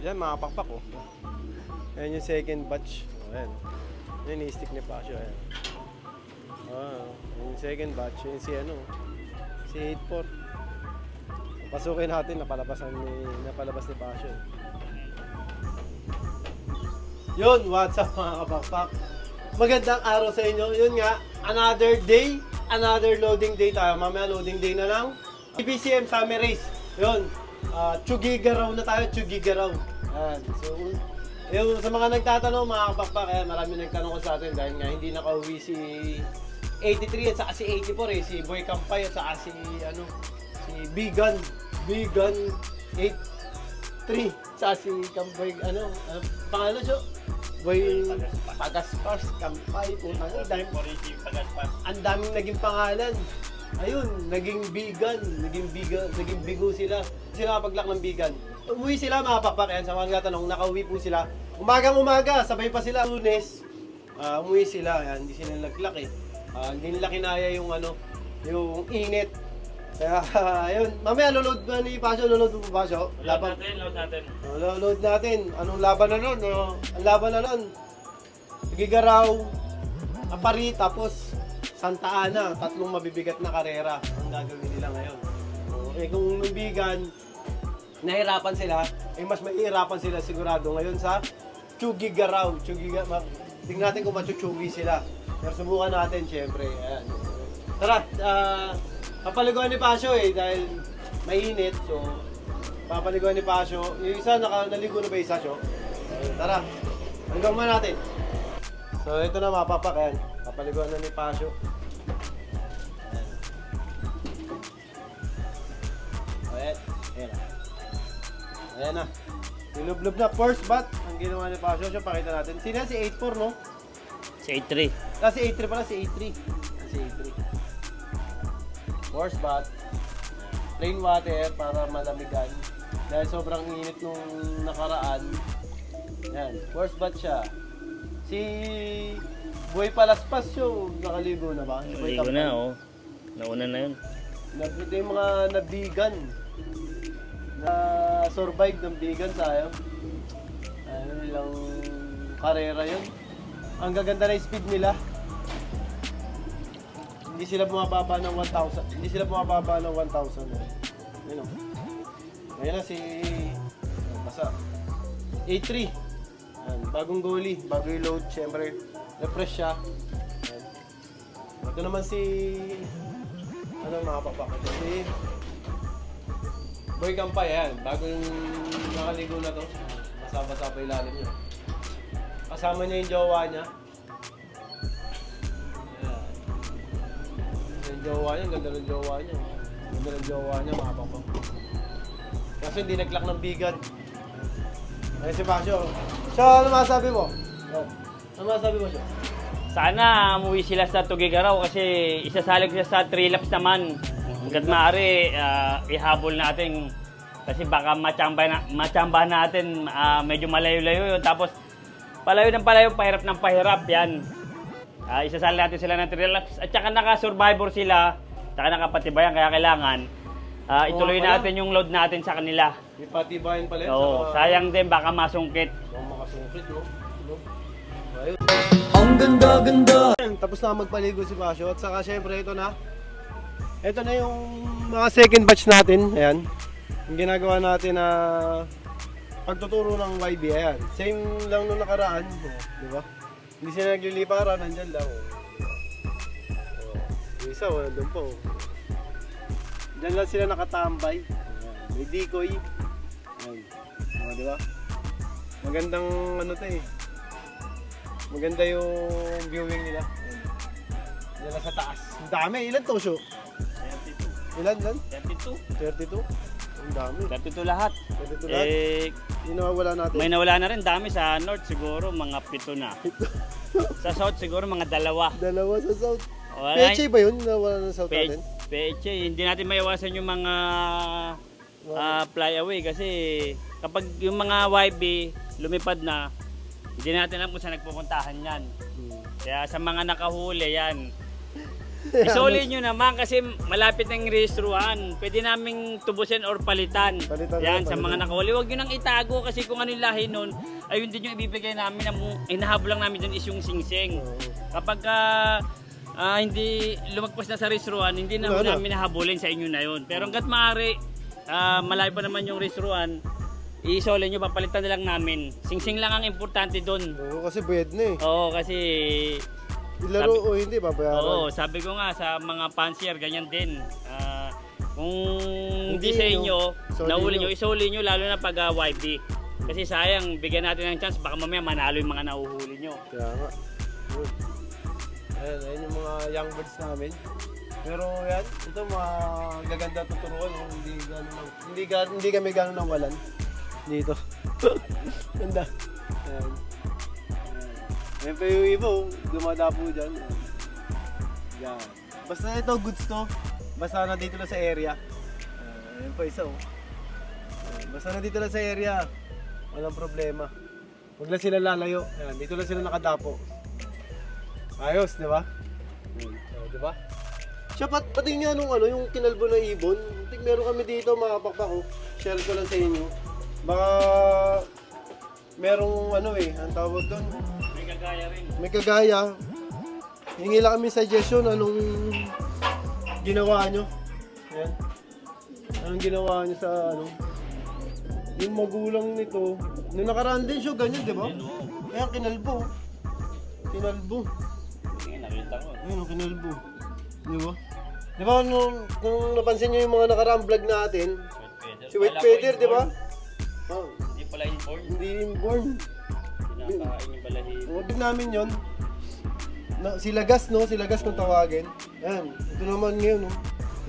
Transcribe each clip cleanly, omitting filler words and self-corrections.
Yan, mga pakpak oh. Ayan yung second batch. Ayan. Ayan, i-stick ni Pasio. Ayan. Yung second batch. Yun si ano, si 8-4. Pasukin natin, napalabas ni Pasio. Yun, what's up mga kapakpak? Magandang araw sa inyo. Yun nga, another day, another loading day tayo. Mamaya loading day na lang. PBCM Summer Race. Yun, Chugigaraw na tayo, Chugigaraw. Ayan. So, yung sa mga nagtatanong mga kapakpak, ayan, marami nagtanong ko sa atin dahil nga hindi nakauwi si 83 at saka si 84 eh, si Boy Kampay at saka si Bigan 83 saka si Kampay, pangalan siya? Boy Pagaspas, Kampay, putang ang daming naging pangalan. Ayun, naging bigo sila. Sila nakapaglak ng bigan. Umuwi sila mga papak, yan sa mga nagtatanong, nakauwi po sila. Umagang-umaga, sabay pa sila Lunes. Umuwi sila, yan, hindi sila naglak eh. Hindi nila kinaya yung yung init. Kaya ayun, mamaya load na ni Pasio, load mo pa Pasio? Load natin. Load natin. Anong laban na nun? Ang laban na nun, Gigaraw, Apari, tapos Santa Ana, tatlong mabibigat na karera ang gagawin nila ngayon. Kung lubigan, nahirapan sila, mas mahihirapan sila sigurado ngayon sa Chugigaraw. Tingnan natin kung machuchugi sila. Pero subukan natin, syempre. Ayan. Tara, papaliguan ni Pasio dahil mainit. So, papaliguan ni Pasio. Yung isa, naligo na ba isa, Sio? Tara, paliguan muna natin. So, ito na mapapak. Ayan. Papaliguan na ni Pasio. Ayan. Ayan. Ayan na. Ilublob na. First bat ang ginawa ni Pasio. Siya, pakita natin. Sino si 8-4, no? Si 83. Si 8-3 pala, si 8-3. Si 8-3. Force bath. Plain water para malamigan. Dahil sobrang init nung nakaraan. Yan, force bath siya. Si Boy Palaspas yung nakaligo na ba? Nakaligo na, oh. Nauna na yun. Ito yung mga nabigan. Na survive ng bigan sayang. Ilang karera yun. Ang gaganda na speed nila. Hindi sila bumababa ng 1,000. Hindi sila bumababa ng 1,000. Ayun o. Ngayon na si basa. 8-3. Bagong goalie. Bago yung load. Siyempre, refresh siya. Ayan. Ito naman si mga papakot. Si Boy Kampay. Ayan. Bagong nakaligo na to. Basa-basa pa ilalim niya. Kasama niya yung jowa niya. Ayan. Yung jowa niya, ganda ng jowa niya. Ganda ng jowa niya, mga papang. Kasi hindi naglak ng bigat. Ayun si Pasio. So, ano masabi mo? Ayan. Ano masabi mo siya? Sana umuwi sila sa Tugigaraw kasi isasalig siya sa 3 laps naman. Hanggat maaari, ihabol natin. Kasi baka machamba natin, medyo malayo-layo yun. Tapos, palayo ng palayo, pahirap ng pahirap, yan. Isasali natin sila ng 3 laps. At saka naka-survivor sila, saka nakapatibayan, kaya kailangan ituloy natin yung load natin sa kanila. May patibayan pala yun. Oo, sayang din, baka masungkit. Makasungkit, no? Ayun. Ang ganda-ganda. Tapos na magpaligo si Pasio. At saka syempre, ito na yung mga second batch natin. Ayan. Yung ginagawa natin na pagtuturo ng YB, ayan. Same lang nung nakaraan, di ba? Hindi sila nagliliparan, nandyan lang. Yung isa, doon po. Diyan lang sila nakatambay. Ayan. May decoy. Ayan. Di ba? Magandang maganda yung viewing nila. Ayan. Diyan lang sa taas. Ang dami. Ilan to, Sio? 32. Ilan? 32. 32? Ang dami. 32 lahat. 32 lahat. Yung nawawala natin. May nawala na rin, dami sa north siguro, mga 7 na. Sa south siguro, mga 2. Dalawa sa south. Wala, Peche ba yun? Nawala na sa south natin? Peche, hindi natin maiwasan yung mga fly away kasi kapag yung mga YB lumipad na, hindi natin alam kung saan nagpupuntahan yan. Kaya sa mga nakahuli yan, Isoli nyo naman kasi malapit ng rehistruhan. Pwede naming tubusin or palitan. Palitan Yan, na, sa mga palitan. nakahuli. Huwag nyo nang itago kasi kung ano yung lahi nun, ayun din yung ibibigay namin. Ang hinahabol lang namin dun is yung singsing. Kapag hindi lumagpas na sa rehistruhan, hindi na Wala na. namin nahabulin sa inyo na yun. Pero hanggat maaari, malayo pa naman yung rehistruhan, isole nyo, papalitan na lang namin. Singsing lang ang importante dun. Oo, kasi buyed na eh. Oo, kasi Ilaro o hindi, babayaran. oo, sabi ko nga sa mga fancier, ganyan din. Kung hindi Hindi sa nyo, inyo, isoli nahuli nyo. nyo, isoli nyo lalo na pag YB. Kasi sayang, bigyan natin ng chance, baka mamaya manalo yung mga nahuhuli nyo. Kaya nga. Good. Ayan yung mga young birds namin. Pero yan, ito mga gaganda tuturuan. Oh. Hindi kami gano'n ng walan. Dito. Ganda. Ayan. Ayan pa yung iba, oh. Dumadapo dyan. Yan. Basta ito, goods to. Basta nandito lang sa area. Ayan pa isa, oh. Ayan. Basta nandito lang sa area. Walang problema. Huwag lang sila lalayo. Ayan, dito lang sila nakadapo. Ayos, di ba? Di ba? Siya pati nga nung yung kinalbo na ibon. Meron kami dito mga pakpak, oh. Share ko lang sa inyo. Baka merong ang tawag doon. May kagaya rin. May kagaya. Hingi lang kami suggestion anong ginawa nyo. Ayan. Anong ginawa nyo sa yung magulang nito. Nung nakaraan din siya, ganyan, di ba? Ayan, kinalbo. Kinalbo. Sige, nakita ko. Ayun, kinalbo. Di ba? Di ba nung napansin nyo yung mga nakaraang vlog natin, si White Feather, di ba? Oh, Hindi pala informed. hindi inborn. Kinakain yung balahibo. Huwag din namin yun. Sila gas, no? Sila gas kung tawagin. Ayan, ito naman ngayon, no?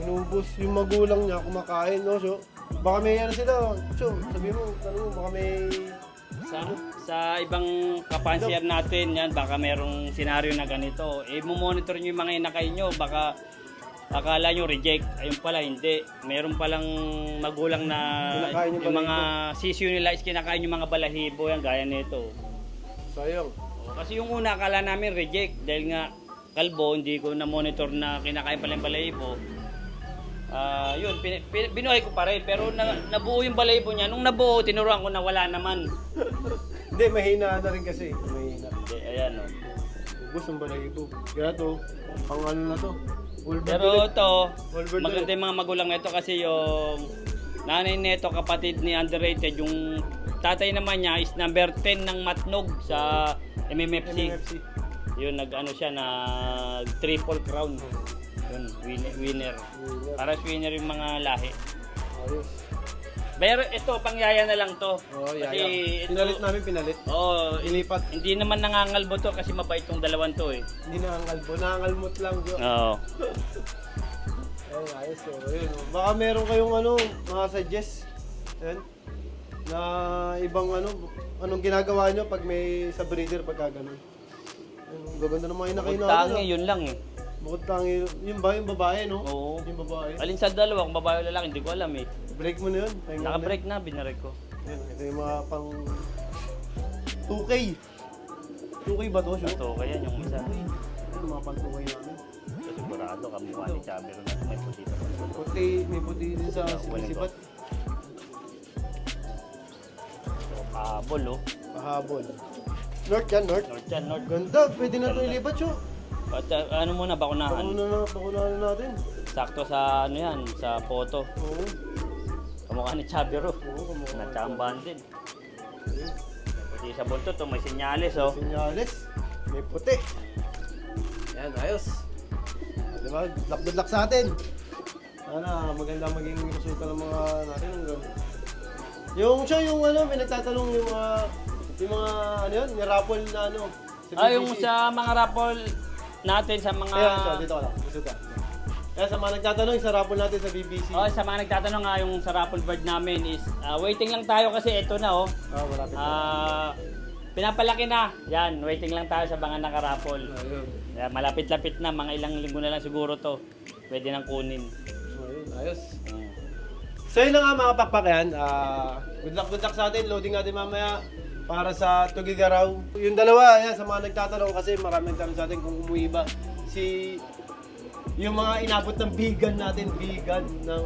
Inubos yung magulang niya, kumakain, no? So, baka may sila. So, sabi mo, baka may... Sa ibang kapansier natin, yan, baka merong senaryo na ganito. Monitor nyo yung mga inakay nyo, baka akala nyo reject, ayun pala hindi. Meron palang magulang na Kinakain yung yung mga sisyo nila is kinakain yung mga balahibo, yan, gaya nito. Sayang. Kasi yung una akala namin reject dahil nga kalbo, hindi ko na monitor na kinakain pala yung balahibo. Yun, binuhay ko pa rin, pero nabuo yung balahibo niya. Nung nabuo, tinuruan ko na wala naman. Hindi, mahina na rin kasi. Mahina. Hindi, ayan o. Ubus ang balahibo. Kaya to, pang na to. Pero ito, Wolverine. maganda yung mga magulang nito kasi yung nanay nito, kapatid ni Underrated, yung tatay naman niya is number 10 ng Matnog sa MMFC. MMFC. Yun, siya, triple crown. Yun, winner. Para winner yung mga lahi. Ayos. Pero ito, pangyaya na lang to. Oh, Kasi yaya. ito, Pinalit namin, pinalit. Ilipat. hindi naman nangangalbo to kasi mabait tong dalawang to eh. Hindi nangangalbo. Nangangalmot lang. Oo. Ayun, ayos. So, ayun. Baka meron kayong mga suggest. Ayun. Na ibang anong ginagawa nyo pag may sa breeder pagka ganun. Ayun, gaganda ng mga inakay natin. Tangi, yun lang eh. Bukod tangi. Yung babae, no? Oo. Yung babae. Alin sa dalawa, kung babae o lalaki, hindi ko alam eh. Break mo na yun. Pahinga mo na. Naka-break na, binarek ko. Ayun, ito yung mga pang 2K. 2K ba to? Sure? Ito kaya yung isa. Ayun, mga pang 2K namin. Sigurado, kamukha ni Chabero na may puti sa Puti, may puti din sa Walang sibat. Pahabol oh. Pahabol. North yan, North. North yan, North. Ganda, pwede na ito ilipat, Syo. At ano muna, bakunahan. Bakunahan natin. Sakto sa yan, sa photo. Oo. Kamukha ni Chabero. Oo, kamukha. Natsambahan din. Puti sa buntot, may senyales oh. Senyales. May puti. Yan, ayos. Diba? Good luck sa atin. Sana maganda maging resulta ng mga natin. Yung siya, may nagtatanong yung mga yun, yung raffle na sa Yung BBC. sa mga raffle natin, sa mga... Ayan, so, dito ka lang. Resulta. Kaya sa mga nagtatanong, sa raffle natin sa BBC. Oh, sa mga nagtatanong nga, yung sa raffle bird namin is waiting lang tayo kasi ito na oh. Malapit na. Pinapalaki na. Yan, waiting lang tayo sa mga nakaraffle. Ayun. Malapit-lapit na, mga ilang linggo na lang siguro to. Pwede nang kunin. Ayun, ayos. Mm. So yun na nga mga pakpak yan. Good luck sa atin. Loading natin mamaya para sa Tugigaraw. Yung dalawa, yan, sa mga nagtatanong kasi maraming tanong sa atin kung umuwi ba si yung mga inabot ng vegan natin, vegan ng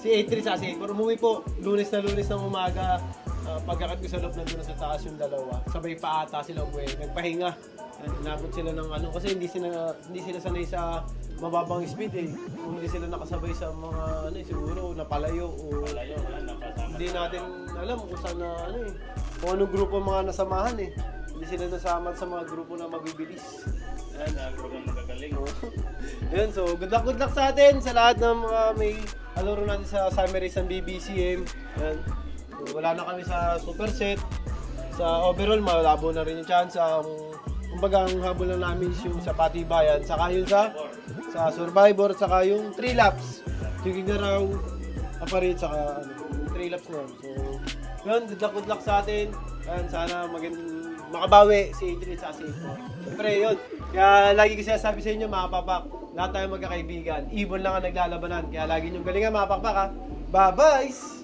si A3 sa si A4. Umuwi po, lunes ng umaga. Pagkakat ko sa loob nandun sa taas yung dalawa. Sabay pa ata sila umuwi. Nagpahinga. Inabot sila ng ano kasi hindi sila sanay sa mababang speed eh. Kung hindi sila nakasabay sa mga ano eh, siguro napalayo o hindi natin alam kung saan na ano eh. Kung anong grupo mga nasamahan eh. Hindi sila nasama sa mga grupo na mabibilis. Yan, so good luck sa atin sa lahat ng mga may aloro natin sa Summer Race ng BBCM. Yan. So, wala na kami sa super set. Sa overall, malabo na rin yung chance. Kumbaga, ang habol lang namin is yung sa patibayan, saka yung sa Survivor, saka yung 3 laps. Tugigaraw, aparit, saka 3 laps na. So, yun, good luck sa atin. Yan, sana makabawi si A3 sa si A4. Siyempre, yun. Kaya lagi ko sinasabi sa inyo, mga papak, lahat tayo magkakaibigan. Ibon lang ang naglalabanan. Kaya lagi niyong galingan, mga pakpak, ha. Bye-bye!